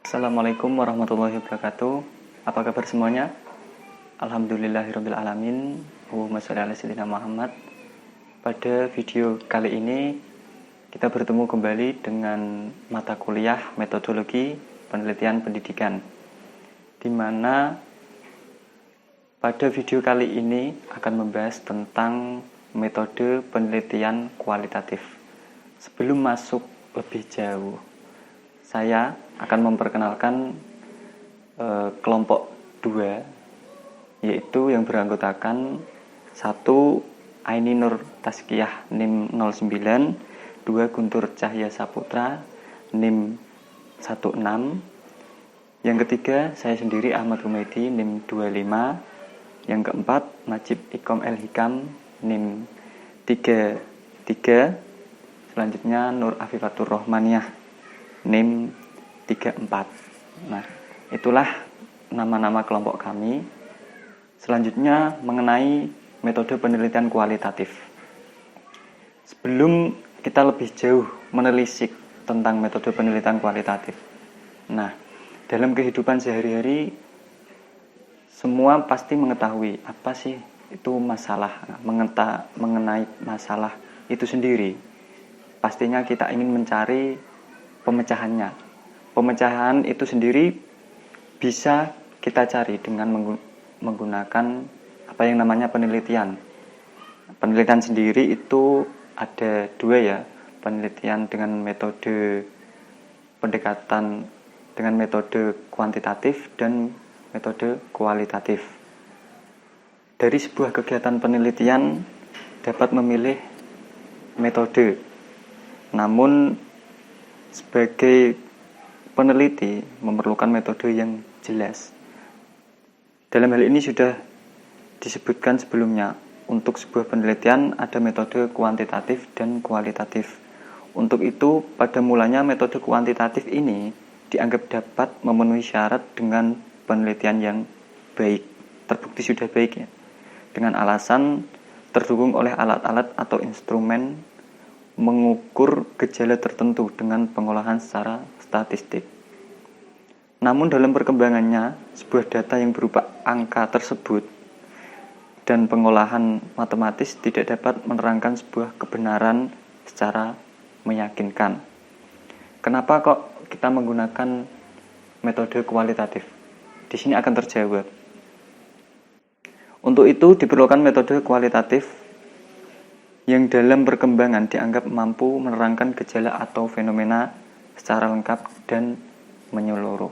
Assalamualaikum warahmatullahi wabarakatuh. Apa kabar semuanya? Alhamdulillahirabbil alamin. Allahumma shalli ala sayyidina Muhammad. Pada video kali ini kita bertemu kembali dengan mata kuliah metodologi penelitian pendidikan, di mana pada video kali ini akan membahas tentang metode penelitian kualitatif. Sebelum masuk lebih jauh, saya akan memperkenalkan kelompok 2, yaitu yang beranggotakan 1. Aini Nur Tazkiyah NIM 09, 2. Guntur Cahya Saputra NIM 16, yang ketiga saya sendiri Ahmad Humaydi NIM 25, yang keempat Najib Ikom El Hikam NIM 33, selanjutnya Nur Afifatur Rohmaniyah NIM 34. Nah, itulah nama-nama kelompok kami. Selanjutnya mengenai metode penelitian kualitatif. Sebelum kita lebih jauh menelisik tentang metode penelitian kualitatif. Nah, dalam kehidupan sehari-hari semua pasti mengetahui apa sih itu masalah, mengenai masalah itu sendiri. Pastinya kita ingin mencari pemecahannya. Pemecahan itu sendiri bisa kita cari dengan menggunakan apa yang namanya penelitian. Penelitian sendiri itu ada 2 ya, penelitian dengan metode pendekatan dengan metode kuantitatif dan metode kualitatif. Dari sebuah kegiatan penelitian dapat memilih metode, namun sebagai peneliti memerlukan metode yang jelas. Dalam hal ini sudah disebutkan sebelumnya, untuk sebuah penelitian ada metode kuantitatif dan kualitatif. Untuk itu, pada mulanya metode kuantitatif ini dianggap dapat memenuhi syarat dengan penelitian yang baik, terbukti sudah baik ya, dengan alasan terdukung oleh alat-alat atau instrumen mengukur gejala tertentu dengan pengolahan secara statistik. Namun dalam perkembangannya, sebuah data yang berupa angka tersebut dan pengolahan matematis tidak dapat menerangkan sebuah kebenaran secara meyakinkan. Kenapa kok kita menggunakan metode kualitatif? Di sini akan terjawab. Untuk itu diperlukan metode kualitatif yang dalam perkembangan dianggap mampu menerangkan gejala atau fenomena secara lengkap dan menyeluruh.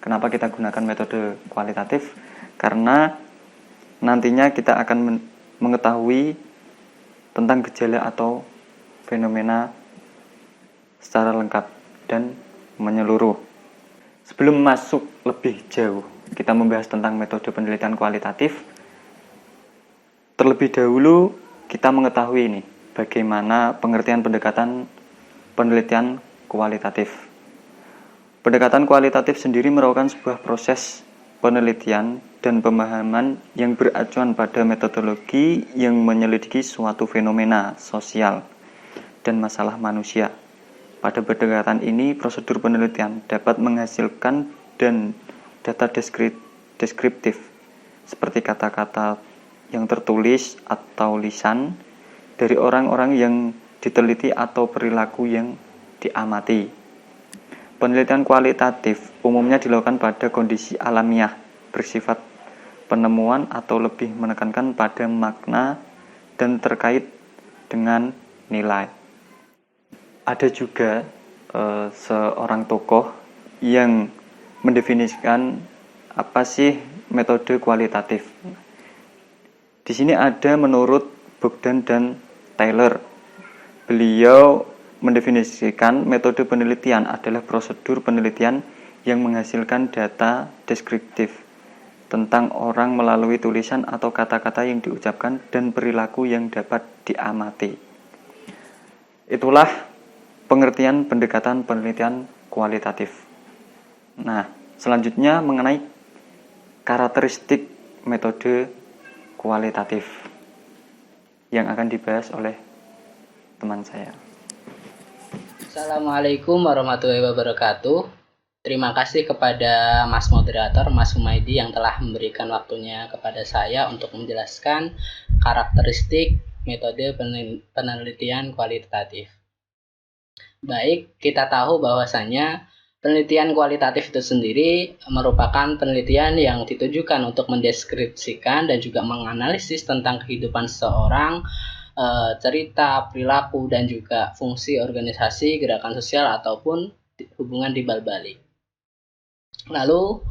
Kenapa kita gunakan metode kualitatif? Karena nantinya kita akan mengetahui tentang gejala atau fenomena secara lengkap dan menyeluruh. Sebelum masuk lebih jauh, kita membahas tentang metode penelitian kualitatif. Terlebih dahulu kita mengetahui ini, bagaimana pengertian pendekatan penelitian kualitatif. Pendekatan kualitatif sendiri merupakan sebuah proses penelitian dan pemahaman yang beracuan pada metodologi yang menyelidiki suatu fenomena sosial dan masalah manusia. Pada pendekatan ini, prosedur penelitian dapat menghasilkan dan data deskriptif seperti kata-kata yang tertulis atau lisan dari orang-orang yang diteliti atau perilaku yang diamati. Penelitian kualitatif umumnya dilakukan pada kondisi alamiah bersifat penemuan atau lebih menekankan pada makna dan terkait dengan nilai. Ada juga seorang tokoh yang mendefinisikan apa sih metode kualitatif. Di sini ada menurut Bogdan dan Taylor. Beliau mendefinisikan metode penelitian adalah prosedur penelitian yang menghasilkan data deskriptif tentang orang melalui tulisan atau kata-kata yang diucapkan dan perilaku yang dapat diamati. Itulah pengertian pendekatan penelitian kualitatif. Nah, selanjutnya mengenai karakteristik metode kualitatif yang akan dibahas oleh teman saya. Assalamualaikum warahmatullahi wabarakatuh. Terima kasih kepada Mas Moderator, Mas Humaydi yang telah memberikan waktunya kepada saya untuk menjelaskan karakteristik metode penelitian kualitatif. Baik, kita tahu bahwasanya penelitian kualitatif itu sendiri merupakan penelitian yang ditujukan untuk mendeskripsikan dan juga menganalisis tentang kehidupan seseorang, cerita, perilaku, dan juga fungsi organisasi, gerakan sosial, ataupun hubungan timbal balik. Lalu,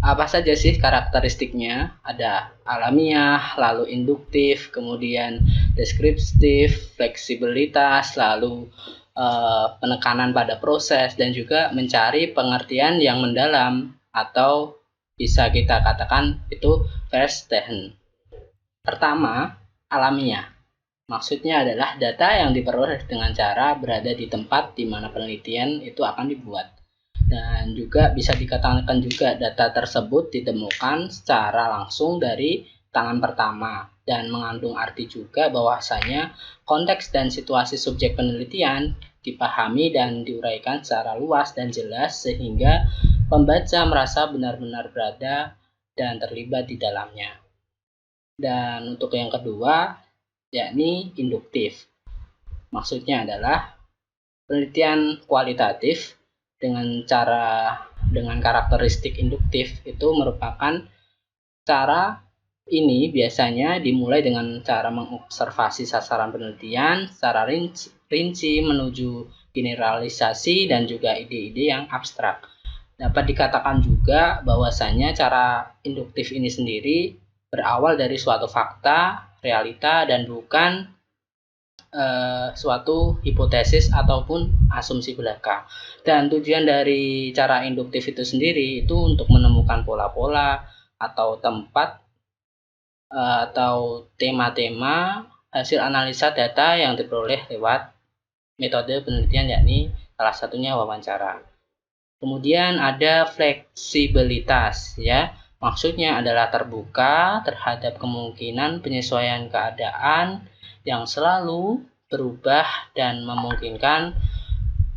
apa saja sih karakteristiknya? Ada alamiah, lalu induktif, kemudian deskriptif, fleksibilitas, lalu penekanan pada proses, dan juga mencari pengertian yang mendalam atau bisa kita katakan itu Verstehen. Pertama, alamiah. Maksudnya adalah data yang diperoleh dengan cara berada di tempat di mana penelitian itu akan dibuat. Dan juga bisa dikatakan juga data tersebut ditemukan secara langsung dari tangan pertama dan mengandung arti juga bahwasanya konteks dan situasi subjek penelitian dipahami dan diuraikan secara luas dan jelas sehingga pembaca merasa benar-benar berada dan terlibat di dalamnya. Dan untuk yang kedua, yakni induktif. Maksudnya adalah penelitian kualitatif dengan karakteristik induktif itu merupakan cara ini biasanya dimulai dengan cara mengobservasi sasaran penelitian secara rinci menuju generalisasi dan juga ide-ide yang abstrak. Dapat dikatakan juga bahwasanya cara induktif ini sendiri berawal dari suatu fakta, realita, dan bukan suatu hipotesis ataupun asumsi belaka. Dan tujuan dari cara induktif itu sendiri itu untuk menemukan pola-pola atau tempat atau tema-tema hasil analisa data yang diperoleh lewat metode penelitian, yakni salah satunya wawancara. Kemudian ada fleksibilitas, ya. Maksudnya adalah terbuka terhadap kemungkinan penyesuaian keadaan yang selalu berubah dan memungkinkan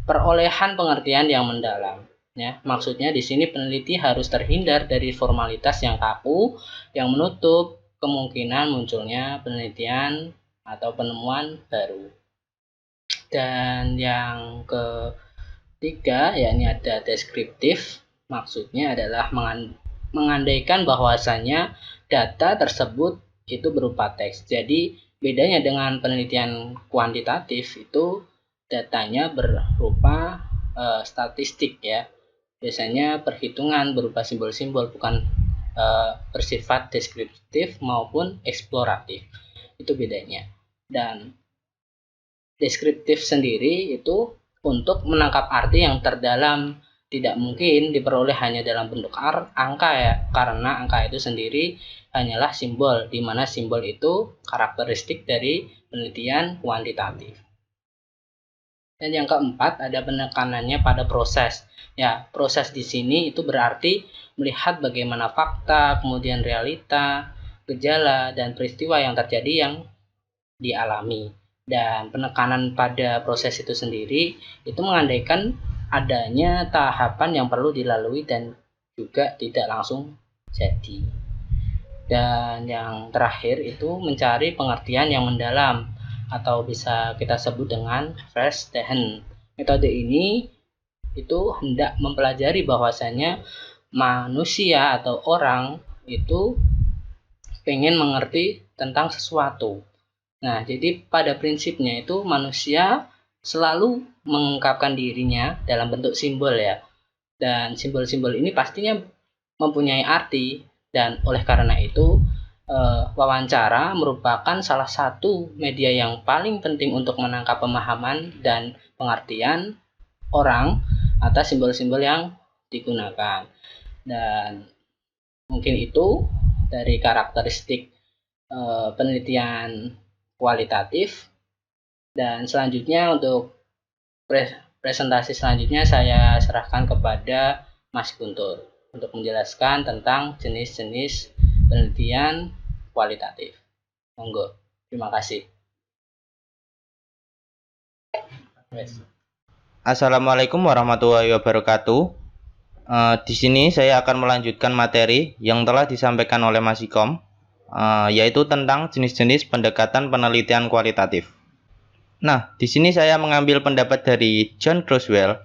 perolehan pengertian yang mendalam. Ya, maksudnya di sini peneliti harus terhindar dari formalitas yang kaku yang menutup kemungkinan munculnya penelitian atau penemuan baru. Dan yang ketiga, yakni ada deskriptif. Maksudnya adalah mengandaikan bahwasanya data tersebut itu berupa teks. Jadi bedanya dengan penelitian kuantitatif itu datanya berupa statistik, ya. Biasanya perhitungan berupa simbol-simbol, bukan bersifat deskriptif maupun eksploratif. Itu bedanya. Dan deskriptif sendiri itu untuk menangkap arti yang terdalam, tidak mungkin diperoleh hanya dalam bentuk angka, ya, karena angka itu sendiri hanyalah simbol, di mana simbol itu karakteristik dari penelitian kuantitatif. Dan yang keempat ada penekanannya pada proses. Ya, proses di sini itu berarti melihat bagaimana fakta, kemudian realita, gejala, dan peristiwa yang terjadi yang dialami. Dan penekanan pada proses itu sendiri itu mengandaikan adanya tahapan yang perlu dilalui dan juga tidak langsung jadi. Dan yang terakhir itu mencari pengertian yang mendalam atau bisa kita sebut dengan Verstehen. Metode ini itu hendak mempelajari bahwasanya manusia atau orang itu pengen mengerti tentang sesuatu. Nah, jadi pada prinsipnya itu manusia selalu mengungkapkan dirinya dalam bentuk simbol, ya. Dan simbol-simbol ini pastinya mempunyai arti, dan oleh karena itu wawancara merupakan salah satu media yang paling penting untuk menangkap pemahaman dan pengertian orang atas simbol-simbol yang digunakan. Dan mungkin itu dari karakteristik penelitian kualitatif. Dan selanjutnya untuk presentasi selanjutnya saya serahkan kepada Mas Guntur untuk menjelaskan tentang jenis-jenis penelitian kualitatif. Monggo, terima kasih. Assalamualaikum warahmatullahi wabarakatuh. Di sini saya akan melanjutkan materi yang telah disampaikan oleh Mas Ikom, yaitu tentang jenis-jenis pendekatan penelitian kualitatif. Nah, di sini saya mengambil pendapat dari John Crosswell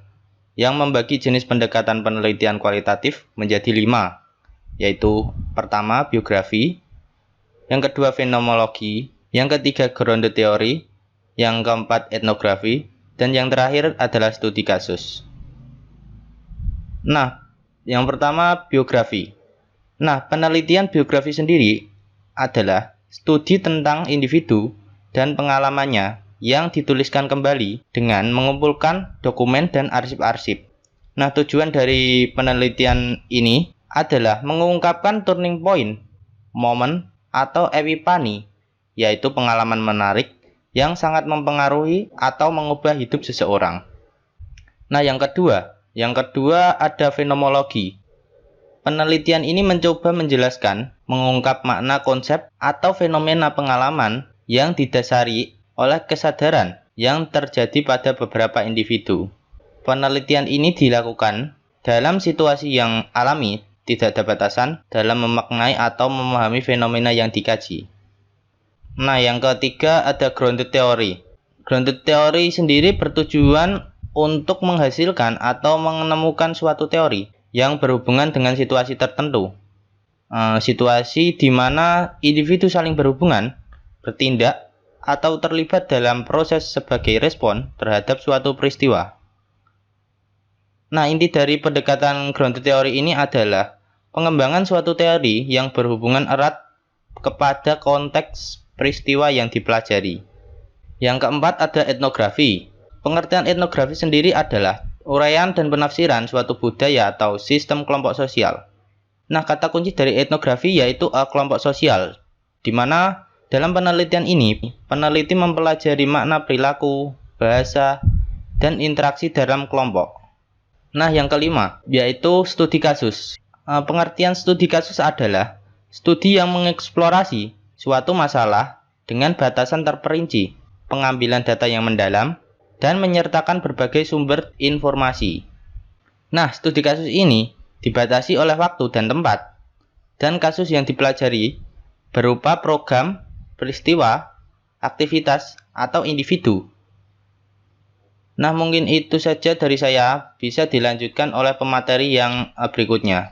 yang membagi jenis pendekatan penelitian kualitatif menjadi 5, yaitu pertama biografi, yang kedua fenomenologi, yang ketiga grounded theory, yang keempat etnografi, dan yang terakhir adalah studi kasus. Nah, yang pertama biografi. Nah, penelitian biografi sendiri adalah studi tentang individu dan pengalamannya yang dituliskan kembali dengan mengumpulkan dokumen dan arsip-arsip. Nah, tujuan dari penelitian ini adalah mengungkapkan turning point, momen, atau epipani, yaitu pengalaman menarik yang sangat mempengaruhi atau mengubah hidup seseorang. Nah, yang kedua ada fenomenologi. Penelitian ini mencoba menjelaskan, mengungkap makna konsep atau fenomena pengalaman yang didasari oleh kesadaran yang terjadi pada beberapa individu. Penelitian ini dilakukan dalam situasi yang alami, tidak ada batasan dalam memaknai atau memahami fenomena yang dikaji. Nah, yang ketiga ada grounded theory. Grounded theory sendiri bertujuan untuk menghasilkan atau menemukan suatu teori yang berhubungan dengan situasi tertentu. Situasi di mana individu saling berhubungan, bertindak, atau terlibat dalam proses sebagai respon terhadap suatu peristiwa. Nah, inti dari pendekatan grounded theory ini adalah pengembangan suatu teori yang berhubungan erat kepada konteks peristiwa yang dipelajari. Yang keempat ada etnografi. Pengertian etnografi sendiri adalah uraian dan penafsiran suatu budaya atau sistem kelompok sosial. Nah, kata kunci dari etnografi yaitu kelompok sosial, di mana dalam penelitian ini, peneliti mempelajari makna perilaku, bahasa, dan interaksi dalam kelompok. Nah, yang kelima yaitu studi kasus. Pengertian studi kasus adalah studi yang mengeksplorasi suatu masalah dengan batasan terperinci, pengambilan data yang mendalam, dan menyertakan berbagai sumber informasi. Nah, studi kasus ini dibatasi oleh waktu dan tempat, dan kasus yang dipelajari berupa program, peristiwa, aktivitas, atau individu. Nah, mungkin itu saja dari saya, bisa dilanjutkan oleh pemateri yang berikutnya.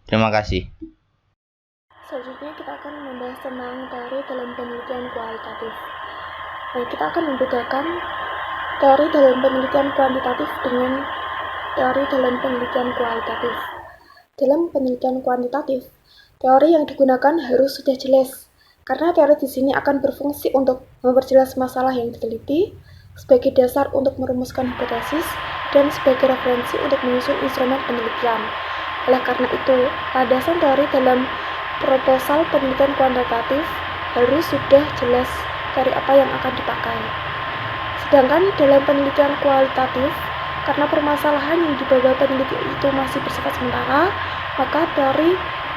Terima kasih. Selanjutnya kita akan membahas tentang teori dalam penelitian kualitatif. Nah, kita akan membedakan teori dalam penelitian kuantitatif dengan teori dalam penelitian kualitatif. Dalam penelitian kuantitatif, teori yang digunakan harus sudah jelas, karena teori di sini akan berfungsi untuk memperjelas masalah yang diteliti, sebagai dasar untuk merumuskan hipotesis, dan sebagai referensi untuk menyusun instrumen penelitian. Oleh karena itu, landasan teori dalam proposal penelitian kuantitatif harus sudah jelas teori apa yang akan dipakai. Sedangkan dalam penelitian kualitatif, karena permasalahan yang dibawa peneliti itu masih bersifat sementara, maka teori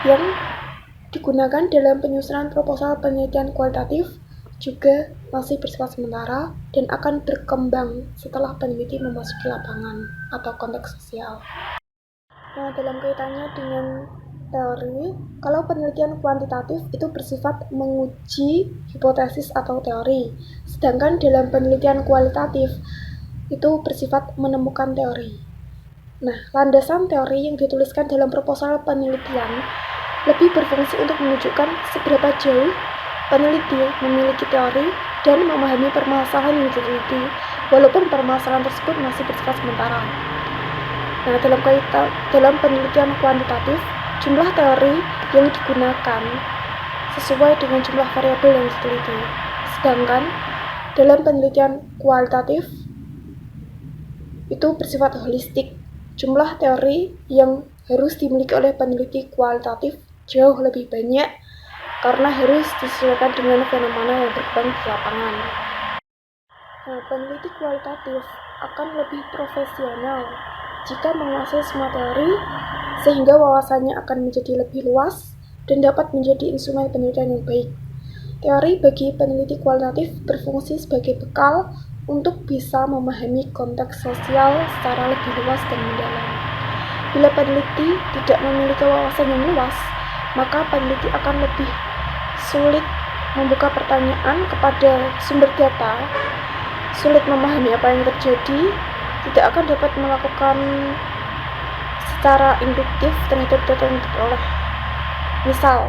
yang digunakan dalam penyusunan proposal penelitian kualitatif juga masih bersifat sementara dan akan berkembang setelah peneliti memasuki lapangan atau konteks sosial. Nah, dalam kaitannya dengan teori, kalau penelitian kuantitatif itu bersifat menguji hipotesis atau teori, sedangkan dalam penelitian kualitatif itu bersifat menemukan teori. Nah, landasan teori yang dituliskan dalam proposal penelitian lebih berfungsi untuk menunjukkan seberapa jauh peneliti memiliki teori dan memahami permasalahan yang diteliti, walaupun permasalahan tersebut masih bersifat sementara. Nah, dalam penelitian kuantitatif, jumlah teori yang digunakan sesuai dengan jumlah variabel yang diteliti. Sedangkan dalam penelitian kualitatif itu bersifat holistik. Jumlah teori yang harus dimiliki oleh peneliti kualitatif jauh lebih banyak karena harus disesuaikan dengan fenomena yang berkembang di lapangan. Nah, peneliti kualitatif akan lebih profesional jika menguasai semua teori, sehingga wawasannya akan menjadi lebih luas dan dapat menjadi instrumen penelitian yang baik. Teori bagi peneliti kualitatif berfungsi sebagai bekal untuk bisa memahami konteks sosial secara lebih luas dan mendalam. Bila peneliti tidak memiliki wawasan yang luas, maka peneliti akan lebih sulit membuka pertanyaan kepada sumber data, sulit memahami apa yang terjadi, tidak akan dapat melakukan secara induktif terhadap data yang diperoleh. Misal,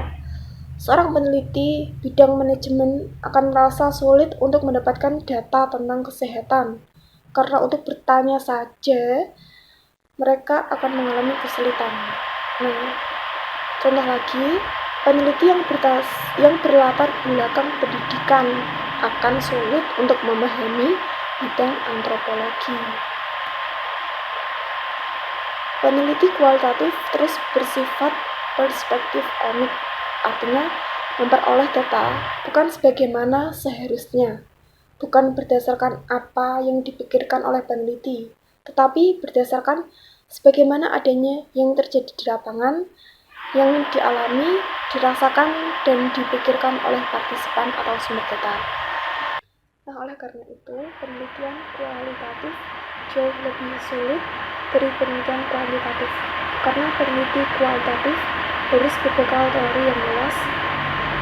seorang peneliti bidang manajemen akan merasa sulit untuk mendapatkan data tentang kesehatan, karena untuk bertanya saja mereka akan mengalami kesulitan. Nah, contoh lagi, peneliti yang berlatar belakang pendidikan akan sulit untuk memahami bidang antropologi. Peneliti kualitatif terus bersifat perspektif emik, artinya memperoleh data bukan sebagaimana seharusnya, bukan berdasarkan apa yang dipikirkan oleh peneliti, tetapi berdasarkan sebagaimana adanya yang terjadi di lapangan, yang dialami, dirasakan, dan dipikirkan oleh partisipan atau sumber data. Nah, oleh karena itu, penelitian kualitatif jauh lebih sulit dari penelitian kuantitatif, karena peneliti kualitatif harus berbekal teori yang luas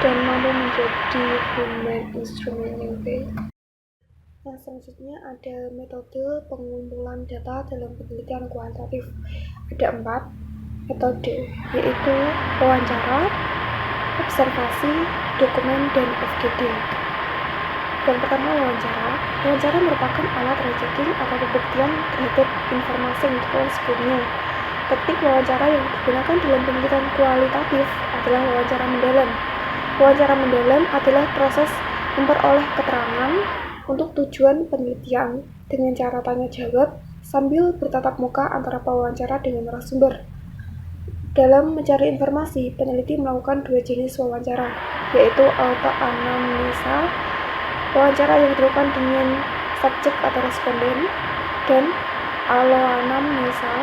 dan mampu menjadi human instrument yang baik. Nah, selanjutnya ada metode pengumpulan data dalam penelitian kualitatif. Ada 4 metode, yaitu wawancara, observasi, dokumen, dan FGD. Yang pertama, wawancara. Wawancara merupakan alat rejecting atau pembuktian terhadap informasi yang diperoleh sebelumnya. Teknik wawancara yang digunakan dalam penelitian kualitatif adalah wawancara mendalam. Wawancara mendalam adalah proses memperoleh keterangan untuk tujuan penelitian dengan cara tanya jawab sambil bertatap muka antara pewawancara dengan narasumber. Dalam mencari informasi, peneliti melakukan 2 jenis wawancara, yaitu autoanamnesa, wawancara yang dilakukan dengan subjek atau responden, dan alloanamnesa,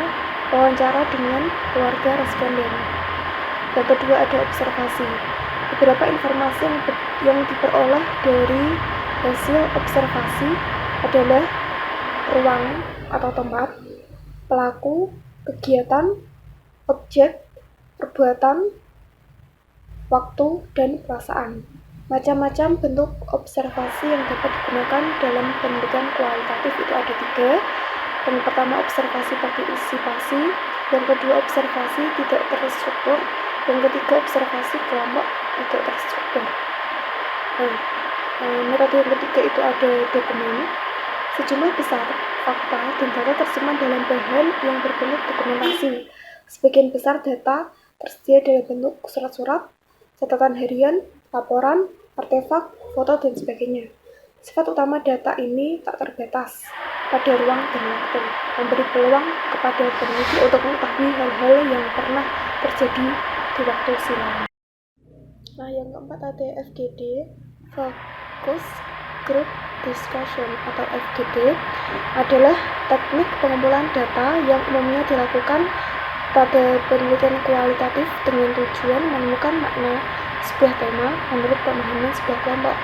wawancara dengan keluarga responden. Yang kedua ada observasi. Beberapa informasi yang diperoleh dari hasil observasi adalah ruang atau tempat, pelaku, kegiatan, objek, perbuatan, waktu, dan perasaan. Macam-macam bentuk observasi yang dapat digunakan dalam penelitian kualitatif itu ada 3. Yang pertama, observasi partisipasi. Yang kedua, observasi tidak terstruktur. Yang ketiga, observasi kelompok tidak terstruktur. Nah, metode yang ketiga itu ada dokumen. Sejumlah besar fakta dan data tersimpan dalam bahan yang berbentuk dokumentasi. Sebagian besar data tersedia dalam bentuk surat-surat, catatan harian, laporan, artefak, foto, dan sebagainya. Sifat utama data ini tak terbatas pada ruang dan waktu, memberi peluang kepada peneliti untuk mengetahui hal-hal yang pernah terjadi di waktu silam. Nah, yang keempat ada FGD, Focus Group Discussion atau FGD, adalah teknik pengumpulan data yang umumnya dilakukan pada penelitian kualitatif dengan tujuan menemukan makna sebuah tema menurut pemahaman sebuah kelompok.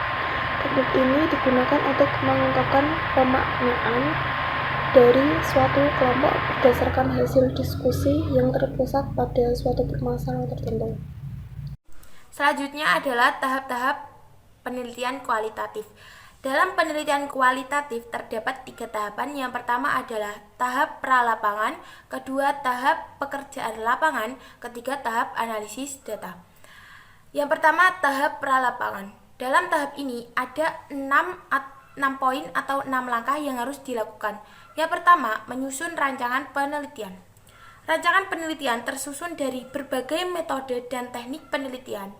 Teknik ini digunakan untuk mengungkapkan pemaknaan dari suatu kelompok berdasarkan hasil diskusi yang terpusat pada suatu permasalahan tertentu. Selanjutnya adalah tahap-tahap penelitian kualitatif. Dalam penelitian kualitatif terdapat 3 tahapan. Yang pertama adalah tahap pralapangan, kedua tahap pekerjaan lapangan, ketiga tahap analisis data. Yang pertama, tahap pralapangan. Dalam tahap ini ada 6 poin atau 6 langkah yang harus dilakukan. Yang pertama, menyusun rancangan penelitian. Rancangan penelitian tersusun dari berbagai metode dan teknik penelitian.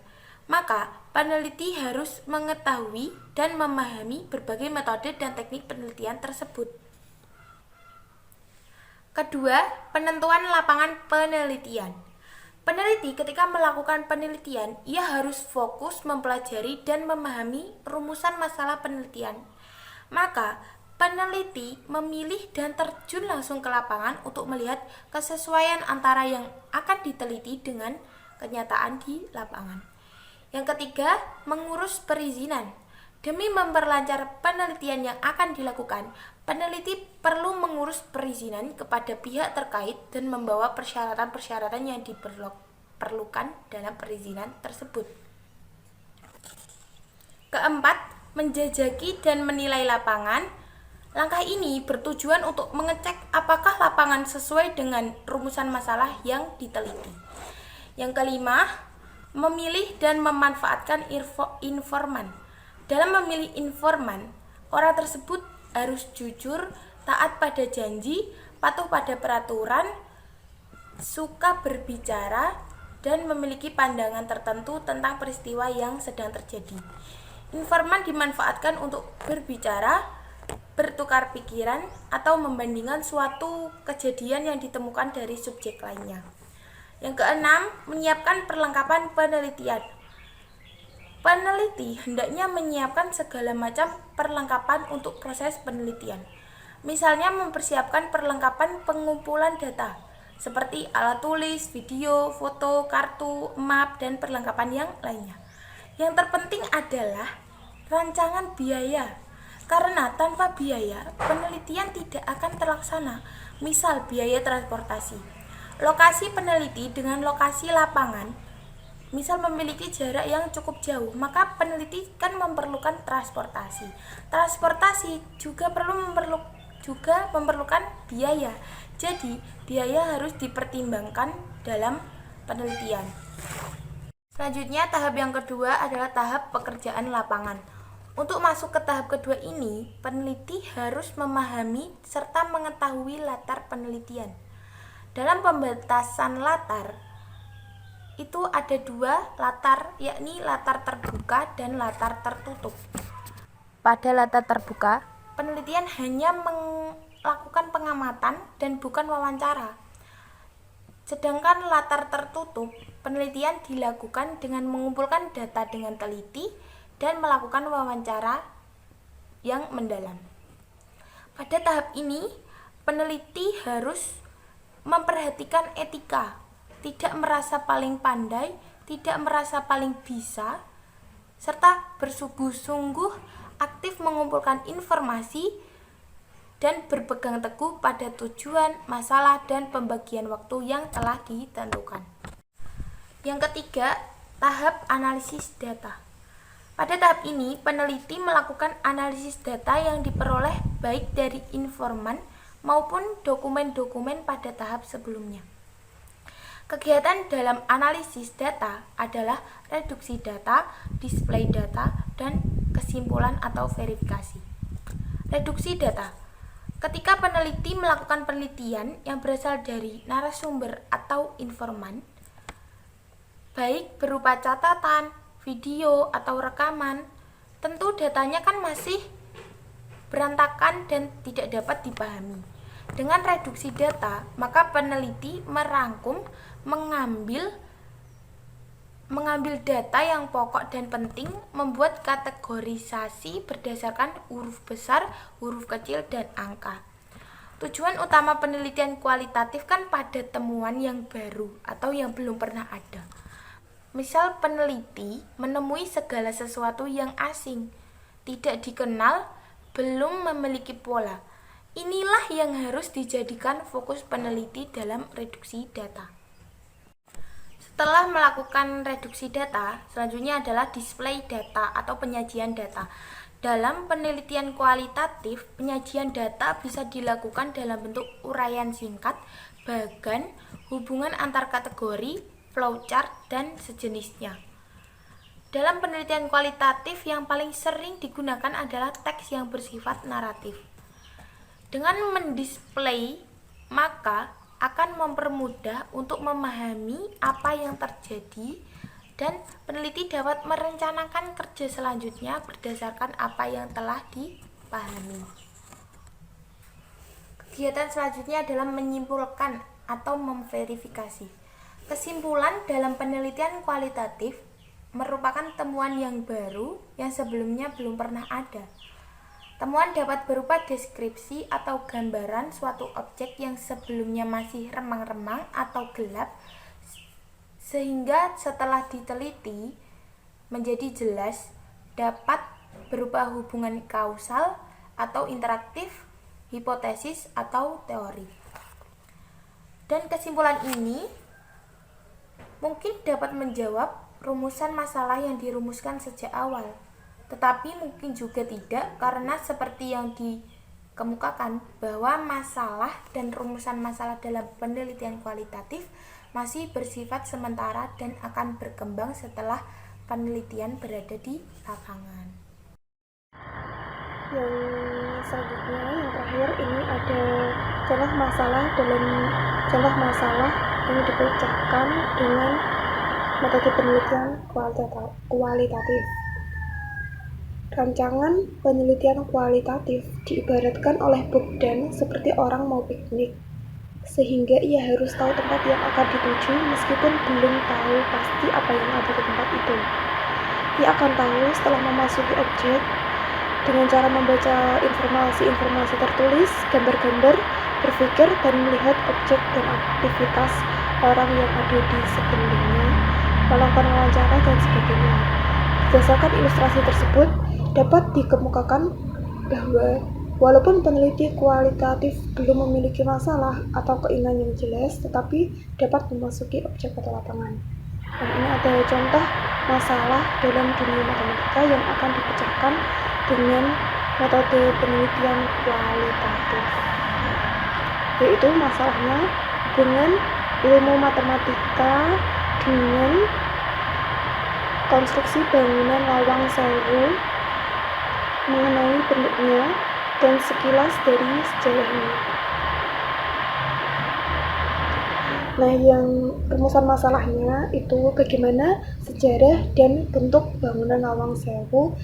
Maka, peneliti harus mengetahui dan memahami berbagai metode dan teknik penelitian tersebut. Kedua, penentuan lapangan penelitian. Peneliti ketika melakukan penelitian, ia harus fokus mempelajari dan memahami rumusan masalah penelitian. Maka, peneliti memilih dan terjun langsung ke lapangan untuk melihat kesesuaian antara yang akan diteliti dengan kenyataan di lapangan. Yang ketiga, mengurus perizinan. Demi memperlancar penelitian yang akan dilakukan, Peneliti perlu mengurus perizinan kepada pihak terkait dan membawa persyaratan-persyaratan yang diperlukan dalam perizinan tersebut. Keempat, menjajaki dan menilai lapangan. Langkah ini bertujuan untuk mengecek apakah lapangan sesuai dengan rumusan masalah yang diteliti. Yang kelima, memilih dan memanfaatkan informan. Dalam memilih informan, orang tersebut harus jujur, taat pada janji, patuh pada peraturan, suka berbicara, dan memiliki pandangan tertentu tentang peristiwa yang sedang terjadi. Informan dimanfaatkan untuk berbicara, bertukar pikiran, atau membandingkan suatu kejadian yang ditemukan dari subjek lainnya. Yang keenam, menyiapkan perlengkapan penelitian. Peneliti hendaknya menyiapkan segala macam perlengkapan untuk proses penelitian. Misalnya mempersiapkan perlengkapan pengumpulan data, seperti alat tulis, video, foto, kartu, map, dan perlengkapan yang lainnya. Yang terpenting adalah rancangan biaya, karena tanpa biaya, penelitian tidak akan terlaksana. Misal biaya transportasi. Lokasi peneliti dengan lokasi lapangan, misal memiliki jarak yang cukup jauh, maka peneliti kan memerlukan transportasi. Transportasi juga memerlukan biaya. Jadi, biaya harus dipertimbangkan dalam penelitian. Selanjutnya, tahap yang kedua adalah tahap pekerjaan lapangan. Untuk masuk ke tahap kedua ini, peneliti harus memahami serta mengetahui latar penelitian. Dalam pembatasan latar, itu ada dua latar, yakni latar terbuka dan latar tertutup. Pada latar terbuka, penelitian hanya melakukan pengamatan dan bukan wawancara. Sedangkan latar tertutup, penelitian dilakukan dengan mengumpulkan data dengan teliti dan melakukan wawancara yang mendalam. Pada tahap ini, peneliti harus memperhatikan etika, tidak merasa paling pandai, tidak merasa paling bisa, serta bersungguh-sungguh aktif mengumpulkan informasi dan berpegang teguh pada tujuan, masalah, dan pembagian waktu yang telah ditentukan. Yang ketiga, tahap analisis data. Pada tahap ini, peneliti melakukan analisis data yang diperoleh baik dari informan maupun dokumen-dokumen pada tahap sebelumnya. Kegiatan dalam analisis data adalah reduksi data, display data, dan kesimpulan atau verifikasi. Reduksi data. Ketika peneliti melakukan penelitian yang berasal dari narasumber atau informan, baik berupa catatan, video, atau rekaman, tentu datanya kan masih berantakan dan tidak dapat dipahami. Dengan reduksi data, maka peneliti mengambil data yang pokok dan penting, membuat kategorisasi berdasarkan huruf besar, huruf kecil, dan angka. Tujuan utama penelitian kualitatif kan pada temuan yang baru atau yang belum pernah ada. Misal peneliti menemui segala sesuatu yang asing, tidak dikenal, belum memiliki pola. Inilah yang harus dijadikan fokus peneliti dalam reduksi data. Setelah melakukan reduksi data, selanjutnya adalah display data atau penyajian data. Dalam penelitian kualitatif, penyajian data bisa dilakukan dalam bentuk uraian singkat, bagan, hubungan antar kategori, flowchart, dan sejenisnya. Dalam penelitian kualitatif yang paling sering digunakan adalah teks yang bersifat naratif. Dengan mendisplay, maka akan mempermudah untuk memahami apa yang terjadi dan peneliti dapat merencanakan kerja selanjutnya berdasarkan apa yang telah dipahami. Kegiatan selanjutnya adalah menyimpulkan atau memverifikasi. Kesimpulan dalam penelitian kualitatif merupakan temuan yang baru yang sebelumnya belum pernah ada. Temuan dapat berupa deskripsi atau gambaran suatu objek yang sebelumnya masih remang-remang atau gelap, sehingga setelah diteliti menjadi jelas, dapat berupa hubungan kausal atau interaktif, hipotesis, atau teori. Dan kesimpulan ini mungkin dapat menjawab rumusan masalah yang dirumuskan sejak awal, tetapi mungkin juga tidak, karena seperti yang dikemukakan bahwa masalah dan rumusan masalah dalam penelitian kualitatif masih bersifat sementara dan akan berkembang setelah penelitian berada di lapangan. Yang selanjutnya, yang terakhir, ini ada contoh masalah yang dipecahkan dengan metode penelitian kualitatif. Rancangan penelitian kualitatif diibaratkan oleh Bogdan seperti orang mau piknik, sehingga ia harus tahu tempat yang akan dituju meskipun belum tahu pasti apa yang ada di tempat itu. Ia akan tahu setelah memasuki objek dengan cara membaca informasi-informasi tertulis, gambar-gambar, berpikir dan melihat objek dan aktivitas orang yang ada di sekelilingnya, melakukan wawancara dan sebagainya. Berdasarkan ilustrasi tersebut, dapat dikemukakan bahwa walaupun peneliti kualitatif belum memiliki masalah atau keinginan yang jelas, tetapi dapat memasuki objek atau lapangan. Dan ini ada contoh masalah dalam dunia matematika yang akan dipecahkan dengan metode penelitian kualitatif, yaitu masalahnya hubungan ilmu matematika dengan konstruksi bangunan Lawang Sewu, mengenai bentuknya dan sekilas dari sejarahnya. Nah, yang rumusan masalahnya itu bagaimana sejarah dan bentuk bangunan Lawang Sewu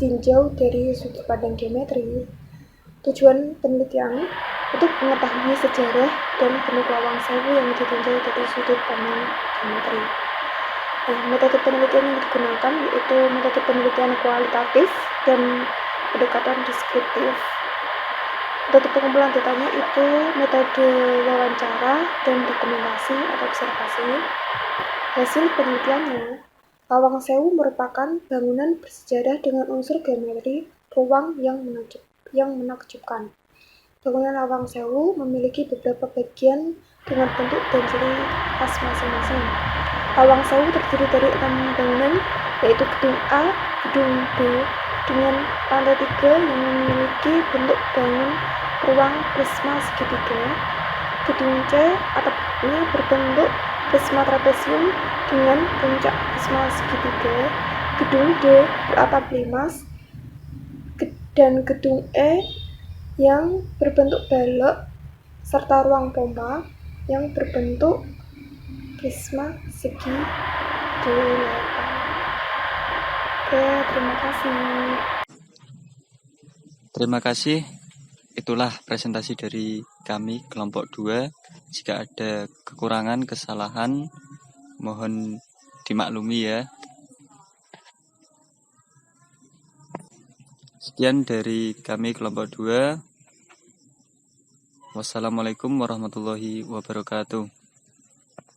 ditinjau dari sudut pandang geometri. Tujuan penelitian untuk mengetahui sejarah dan bentuk Lawang Sewu yang ditinjau dari sudut pandang geometri. Nah, metode penelitian yang digunakan yaitu metode penelitian kualitatif dan pendekatan deskriptif. Metode pengumpulan datanya itu metode wawancara dan dokumentasi atau observasi. Hasil penelitiannya, Lawang Sewu merupakan bangunan bersejarah dengan unsur geometri ruang yang menakjubkan. Bangunan Lawang Sewu memiliki beberapa bagian dengan bentuk dan ciri khas masing-masing. Lawang Sewu terdiri dari 6 bangunan, yaitu gedung A, gedung B dengan lantai 3 yang memiliki bentuk bangun ruang prisma segitiga, gedung C atapnya berbentuk prisma trapesium dengan puncak prisma segitiga, gedung D beratap limas, dan gedung E yang berbentuk balok serta ruang pompa yang berbentuk prisma segi 8. Oke, terima kasih. Terima kasih. Itulah presentasi dari kami kelompok 2. Jika ada kekurangan, kesalahan, mohon dimaklumi ya. Sekian dari kami kelompok 2. Wassalamualaikum warahmatullahi wabarakatuh.